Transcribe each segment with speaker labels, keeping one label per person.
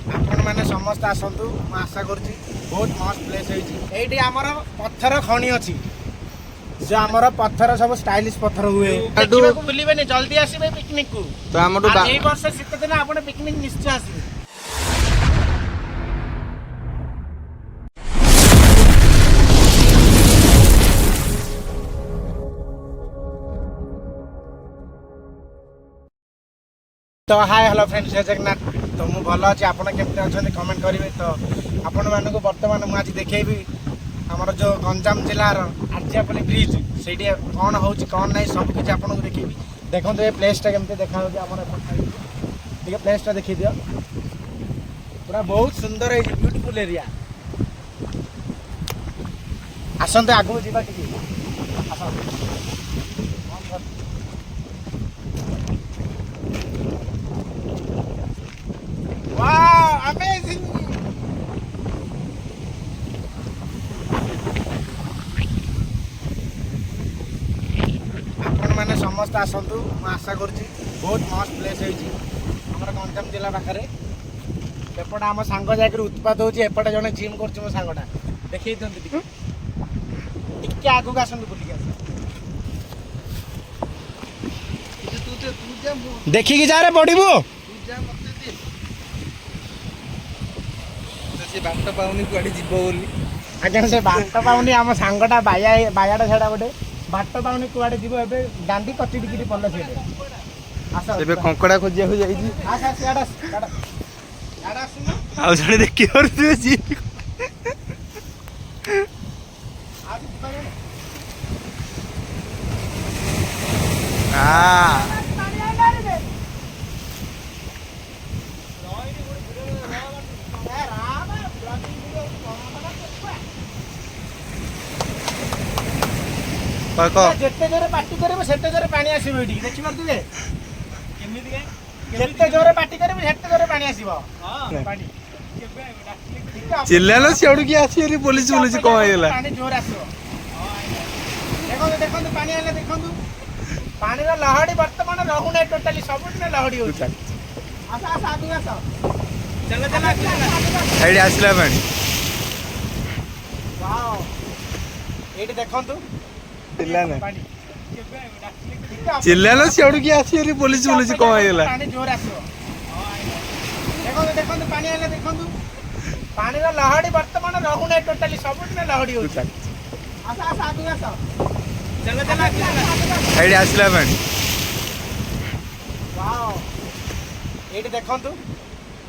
Speaker 1: आपण मैंने समस्त आसतु आशा करुँच बहुत मस्त प्लेस होती आमर पत्थर खणी अच्छी जो आमर पत्थर सब स्टाइलिश पत्थर हुए बुलवे जल्दी आसबे पिकनिक को तो आम वर्ष शीत दिन आप पिकनिक निश्चय आसबे तो हाय हेलो फ्रेंड्स जय जगन्नाथ। तो मुझे भल अच्छे आपड़ केमती अच्छा कमेंट करेंगे। तो आपण मानक बर्तमान मुझे देखेबी आमर जो गंजाम जिलार आर्जियापल्ली ब्रिज से कौन हो कौन ना सब किसी आपको देखेबी। देखो ये प्लेसटा केमती देखा प्लेसटा देखी दियो पूरा बहुत सुंदर है ब्यूटीफुल एरिया। आसते आगू जावा कि Wow, amazing! आपण मैंने समस्त आसतु आशा करुँच बहुत मस्त प्लेस होती आमर गंजाम जिला पाखे एपटे आम सांग जाकर उत्पाद होती एपटे जड़े जिम कर मो सांगटा देखिए टे आगू आसतु बुलिक देखिकी जा रे पड़ू
Speaker 2: बाट पाऊनी कुआडे जीव बोली
Speaker 1: आज्ञा से बाट पाऊनी आम सांगटा बायाटा छाड़ा गोटे बाट पाऊनी कुआडे जीव ए डांडी कचि टिकी पल से
Speaker 2: कंकड़ा खोजिया जड़े देखी
Speaker 1: जिते जोरे पार्टी करेंगे सेते जोरे पानी आसो ये देखी पारे जिते जोरे पार्टी करेंगे सेते जोरे पानी आसो
Speaker 2: चिल्लालो सियाडू की आसी पुलिस पुलिस कौन होगा
Speaker 1: पानी जोर आसो देखो देखो पानी आने देखो पानी लहड़ी बर्तमान रहूना टोटाली सब लहड़ी हो चलो चलो
Speaker 2: आसला पानी
Speaker 1: ये देखु
Speaker 2: चिल्लालो सियाडू की आसी पुलिस पुलिस कौन होगा
Speaker 1: पानी जोर आसो देखो देखो पानी आने देखो पानी लहड़ी बर्तमान रहूना टोटाली सब लहड़ी हो चलो चलो
Speaker 2: आसला पानी
Speaker 1: ये देखु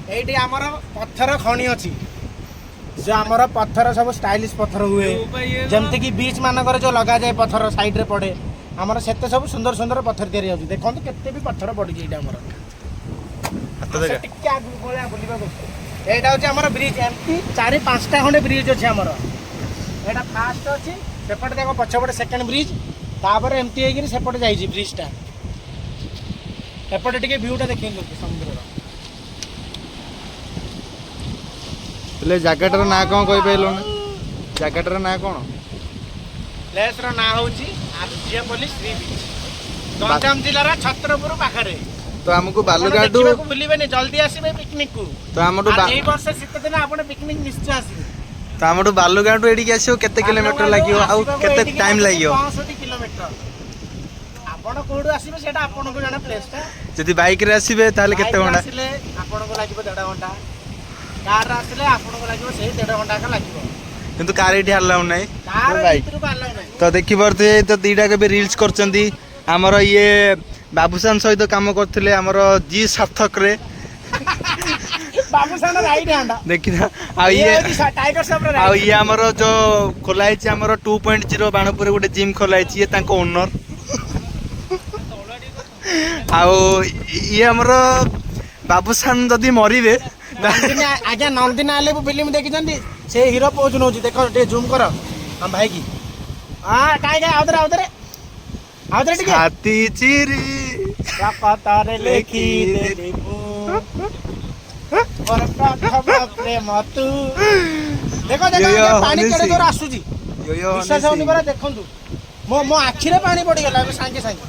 Speaker 1: ये आमर पत्थर खणी अच्छी जो आमर पत्थर सब स्टाइलिश पत्थर हुए जमती कि बीच मानक जो लगा जाए पत्थर साइड रे पड़े आमर से सब सुंदर सुंदर पत्थर तैयारी होती देखो केते भी पत्थर पड़ी यहाँ हूँ ब्रिज एमती 4-5टा खंडे ब्रिज अच्छे आमर यहाँ फास्ट अच्छी सेपटे देखो पछपटे सेकेंड ब्रिज तापर एमती होपटे जाइए ब्रिजटा एपटे टे भ्यूटा देखिए समुद्र
Speaker 2: जगटर ना कौन कही पाइल जगटर ना कौन
Speaker 1: प्लेस ना हूँ आर्जियापल्ली सी बीच गंजाम जिलार छत्रपुर पाखे
Speaker 2: तो आमको बालुगाडू
Speaker 1: बुलवे जल्दी आसबे पिकनिक को तो आम वर्ष शीत दिन आप पिकनिक निश्चय आसबे
Speaker 2: तो आम बालुगाडू एडिक आसो केते किलोमीटर लागियो आ केते टाइम लागियो
Speaker 1: 65 किलोमीटर आपण कोडू आसीबे सेटा आपण को जाना प्लेसटा
Speaker 2: जदी बाइक रे आसीबे ताले केते घंटा
Speaker 1: आसीले आपण को लागिबो 1.5 घंटा कार आसीले आपण को लागिबो सेही 1.5 घंटा का लागिबो
Speaker 2: किंतु कार एठी अलाउ नै
Speaker 1: कार भीतर को अलाउ नै
Speaker 2: तो देखि परते तो दीटा के रील्स करचंदी हमर ये बाबूसान सहित काम करथिले हमर जी सार्थक रे
Speaker 1: बाबूसान राइट हैंड
Speaker 2: देखि ना आ ये
Speaker 1: टाइगर सब रे
Speaker 2: आ ये हमर जो खोलाई छी हमर 2.0 बाणपुर गोटे जिम खोलाई छी ये तांको ओनर आ ये हमर बाबूसान जदी मरिबे
Speaker 1: नंदिनी आज्ञा नंदिनी आले फिल्म देखी से हीरो पोज नौ देखो टे जूम कर हम भाई की हाँ कहीं आउदरे आउदरे आउदरे टिके
Speaker 2: हाथी चिरी
Speaker 1: रपतारे लेखी देबू और प्रथम प्रेम तू देखो देखो पानी केड़े जोर आसुजी
Speaker 2: यो
Speaker 1: विश्वास होनी परा देखंतु ମୋ ଆଖିରେ ପାଣି ପଡ଼ିଗଲା ଏବେ ସାଙ୍ଗେ ସାଙ୍ଗେ।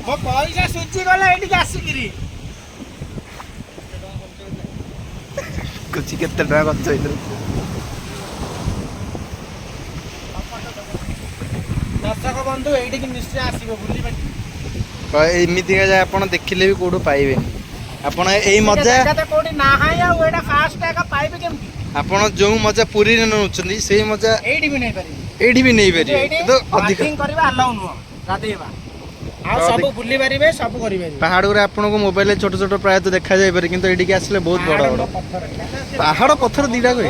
Speaker 1: ମୋ ପଇସା ସୁଝିଗଲା ଏଇଠିକି ଆସିକିରି।
Speaker 2: କିଛି କେତେ ଟଙ୍କା ଖର୍ଚ୍ଚ ହେଇଥିବ?
Speaker 1: ଦର୍ଶକ ବନ୍ଧୁ ଏଇଠିକି ନିଶ୍ଚୟ ଆସିବ ବୁଲିବା।
Speaker 2: ଏମିତିକା ଜାଗା ଆପଣ ଦେଖିଲେ ବି କୋଉଠୁ ପାଇବେନି। ଆପଣ ଏଇ ମଜା
Speaker 1: କୋଉଠି ନାହିଁ ଆଉ ଏଇଟା ଫାଷ୍ଟ ଏକା ପାଇବେ କେମିତି?
Speaker 2: ଆପଣ ଯୋଉ ମଜା ପୁରୀରେ ନେଉଛନ୍ତି ସେଇ ମଜା
Speaker 1: ଏଇଠି ବି ନେଇପାରିବେ।
Speaker 2: ଏଇଠି ବି ନେଇପାରିବେ, କିନ୍ତୁ ଅଧିକ
Speaker 1: କରିବା ଆଲାଉ ନୁହଁ, ଗାଧେଇବା ଆଉ ସବୁ ବୁଲି ପାରିବେ, ସବୁ କରିପାରିବେ।
Speaker 2: ପାହାଡରେ ଆପଣଙ୍କୁ ମୋବାଇଲରେ ଛୋଟ ଛୋଟ ପ୍ରାୟତଃ ଦେଖାଯାଇପାରେ, କିନ୍ତୁ ଏଇଠିକି ଆସିଲେ ବହୁତ ବଡ ବଡ ପାହାଡ ପଥର ଦିଟା କହେ।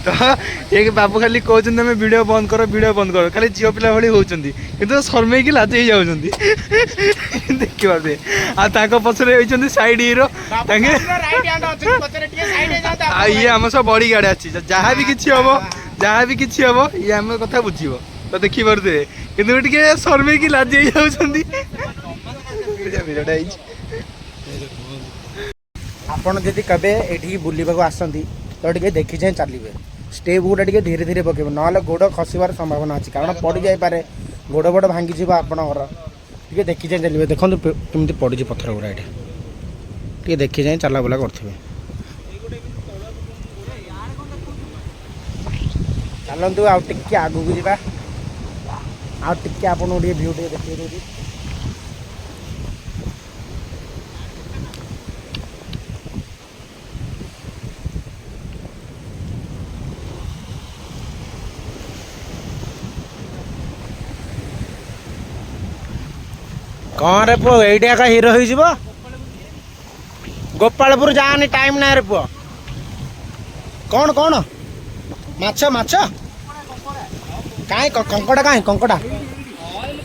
Speaker 2: ତ ଏ ବାବୁ ଖାଲି କହୁଛନ୍ତି ଆମେ ଭିଡିଓ ବନ୍ଦ କର, ଭିଡିଓ ବନ୍ଦ କର, ଖାଲି ଝିଅ ପିଲା ଭଳି ହଉଛନ୍ତି, କିନ୍ତୁ ଶର୍ମେଇକି ଲାଜ ହେଇଯାଉଛନ୍ତି ଦେଖିପାରୁଥିବେ। ଆଉ ତାଙ୍କ ପଛରେ ହେଇଛନ୍ତି ସାଇଡ ହିରୋ, ତାଙ୍କେ ଆଉ ଇଏ ଆମ ସହ ବଡି ଗାର୍ଡ ଅଛି। ଯାହା ବି କିଛି ହବ, ଯାହା ବି କିଛି ହବ ଇଏ ଆମ କଥା ବୁଝିବ, ତ ଦେଖିପାରୁଥିବେ। କିନ୍ତୁ ଟିକେ ଶର୍ମେଇକି ଲାଜ ହେଇଯାଉଛନ୍ତି।
Speaker 1: ଆପଣ ଯଦି କେବେ ଏଠିକି ବୁଲିବାକୁ ଆସନ୍ତି ତ ଟିକେ ଦେଖି ଚାହିଁ ଚାଲିବେ, ଷ୍ଟେପ୍ ଗୁଡ଼ା ଟିକେ ଧୀରେ ଧୀରେ ପକେଇବେ, ନହେଲେ ଗୋଡ଼ ଖସିବାର ସମ୍ଭାବନା ଅଛି, କାରଣ ପଡ଼ିଯାଇପାରେ, ଗୋଡ଼ ବୋଡ଼ ଭାଙ୍ଗିଯିବ ଆପଣଙ୍କର। ଟିକେ ଦେଖି ଚାହିଁ ଚାଲିବେ। ଦେଖନ୍ତୁ କେମିତି ପଡ଼ିଛି ପଥର ଗୁଡ଼ା ଏଠି, ଟିକେ ଦେଖି ଚାହିଁ ଚଲାବୁଲା କରୁଥିବେ। ଚାଲନ୍ତୁ ଆଉ ଟିକେ ଆଗକୁ ଯିବା, ଆଉ ଟିକେ ଆପଣଙ୍କୁ ଟିକେ ଭିଉ ଟିକେ ଦେଖେଇ ଦେଉଛି। କଣ ରେ ପୁଅ ଏଇଠି ଏକା ହିରୋ ହେଇଯିବ? ଗୋପାଳପୁର ଯାଆନି, ଟାଇମ୍ ନାହିଁ ରେ ପୁଅ। କଣ କଣ ମାଛ? ମାଛ କାଇଁ? କଙ୍କଡ଼ା କାଇଁ? କଙ୍କଡ଼ା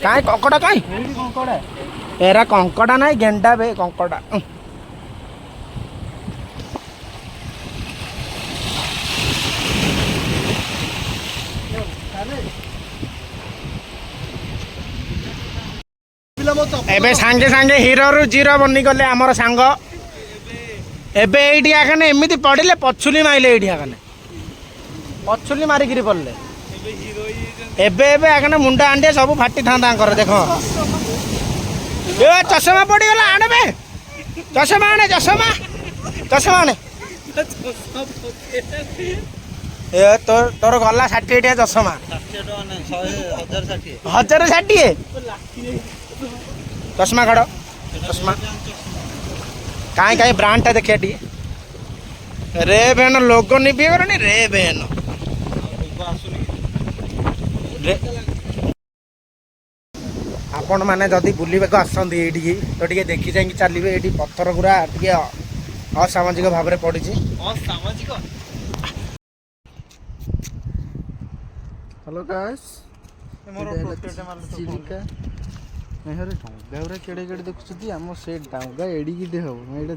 Speaker 1: କାଇଁ? କଙ୍କଡ଼ା କାଇଁ? ଏରା କଙ୍କଡ଼ା ନାଇଁ, ଗେଣ୍ଡା ବେ କଙ୍କଡ଼ା। ଏବେ ସାଙ୍ଗେ ସାଙ୍ଗେ ହିରୋରୁ ଜିରୋ ବନିଗଲେ ଆମର ସାଙ୍ଗ। ଏବେ ଏଇଠି ଆଖାନେ ଏମିତି ପଡ଼ିଲେ, ପଛୁଲି ମାଇଲେ, ଏଇଠି ଆଖାନେ ପଛୁଲି ମାରିକିରି ପଡ଼ିଲେ। ଏବେ ଏବେ ଆଖାନେ ମୁଣ୍ଡା ଆଣ୍ଡିଆ ସବୁ ଫାଟିଥାନ୍ତା ତାଙ୍କର। ଦେଖ ଏ ଚଷମା ପଡ଼ିଗଲା, ଆଣବେ ଚଷମା, ଆଣେ ଚଷମା, ଚଷମା ଆଣେ। ଏ ତୋର ଗଲା 60 ଟିଆ ଚଷମା, 1060। ଚଷମା କାଢ଼, ଚଷମା କାଇଁ କାଇଁ ବ୍ରାଣ୍ଡଟା ଦେଖିବା ଟିକେ। ରେବେନ୍ ଲୋଗୋ ନିଭି ଗଲାଣି, ରେବେନ୍। ଆପଣ ମାନେ ଯଦି ବୁଲିବାକୁ ଆସନ୍ତି ଏଇଠିକି ତ ଟିକେ ଦେଖି ଯାଇକି ଚାଲିବେ। ଏଇଠି ପଥର ଗୁଡ଼ା ଟିକେ ଅସାମାଜିକ ଭାବରେ ପଡ଼ିଛି।
Speaker 2: ହ୍ୟାଲୋ ଗାଇସ୍, ଚିଲିକା ଡଙ୍ଗା ଗୁରା କେଡ଼େ କେଡ଼େ ଦେଖୁଛନ୍ତି। ଆମ ସେ ଡଙ୍ଗା ଏଡ଼ିକିଟେ ହବ, ଏଇଟା